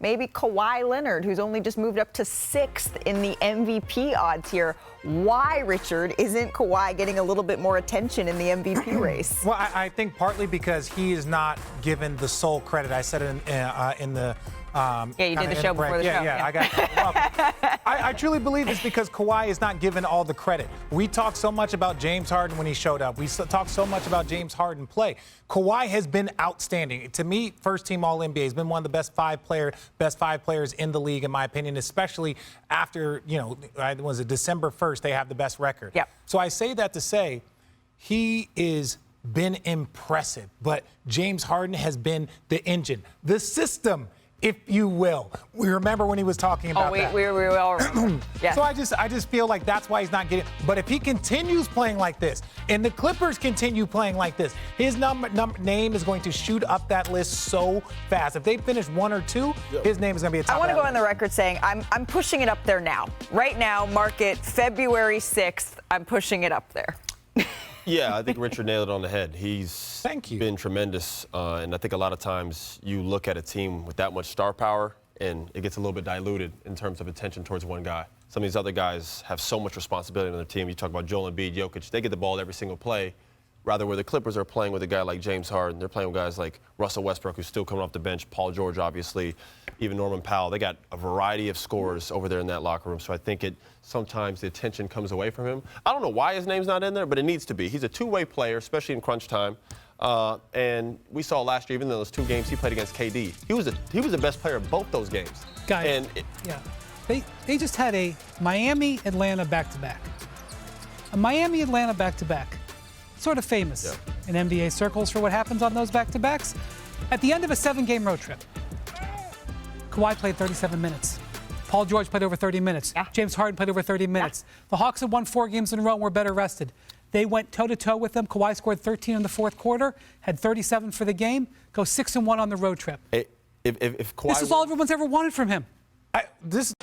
maybe Kawhi Leonard, who's only just moved up to 6th in the MVP odds here. Why, Richard, isn't Kawhi getting a little bit more attention in the MVP race? Well, I think partly because he is not given the sole credit. I said it in the yeah, you did the show before the show. Yeah, I got I truly believe it's because Kawhi is not given all the credit. We talked so much about James Harden when he showed up. We talked so much about James Harden play. Kawhi has been outstanding. To me, first team All-NBA. He's been one of the best five players in the league, in my opinion, especially after, was it December 1st, they have the best record. Yep. So I say that to say he is been impressive, but James Harden has been the engine, the system, if you will. We remember when he was talking about that. We all remember. Yeah. So I just feel like that's why he's not getting. But if he continues playing like this, and the Clippers continue playing like this, his name is going to shoot up that list so fast. If they finish 1 or 2, his name is going to be a top. I want to go on the record saying I'm pushing it up there now. Right now, mark it February 6th. I'm pushing it up there. Yeah, I think Richard nailed it on the head. He's been tremendous, and I think a lot of times you look at a team with that much star power, and it gets a little bit diluted in terms of attention towards one guy. Some of these other guys have so much responsibility on their team. You talk about Joel Embiid, Jokic, they get the ball every single play. Rather, where the Clippers are playing with a guy like James Harden, they're playing with guys like Russell Westbrook, who's still coming off the bench, Paul George, obviously, even Norman Powell. They got a variety of scorers over there in that locker room. So I think sometimes the attention comes away from him. I don't know why his name's not in there, but it needs to be. He's a two-way player, especially in crunch time. And we saw last year, even in those 2 games he played against KD, he was the best player of both those games. Guys, they just had a Miami-Atlanta back-to-back. A Miami-Atlanta back-to-back. Sort of famous in NBA circles for what happens on those back-to-backs. At the end of a 7-game road trip, Kawhi played 37 minutes. Paul George played over 30 minutes. Yeah. James Harden played over 30 minutes. Yeah. The Hawks had won 4 games in a row and were better rested. They went toe-to-toe with them. Kawhi scored 13 in the fourth quarter, had 37 for the game, go 6-1 on the road trip. If Kawhi this is all everyone's ever wanted from him. This